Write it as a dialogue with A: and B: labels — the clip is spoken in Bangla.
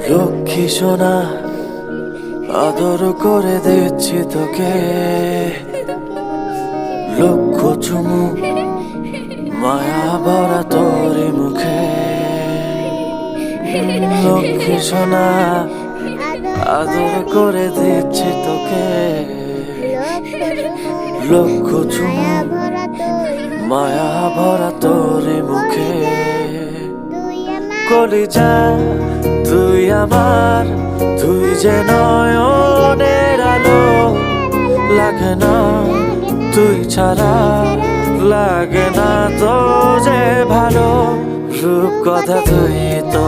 A: লক্ষ্মী সোনা আদর করে দিচ্ছি তোকে, লক্ষ চুমু মায়া ভরা তোর মুখে। লক্ষ্মী সোনা আদর করে দিচ্ছি তোকে, লক্ষ চুমু মায়া ভরা তোর মুখে। কলিজা তুই আমার, তুই যে নয়নের আলো, লাগে না তুই ছাড়া, লাগে না তো যে ভালো। রূপ কথা তুই তো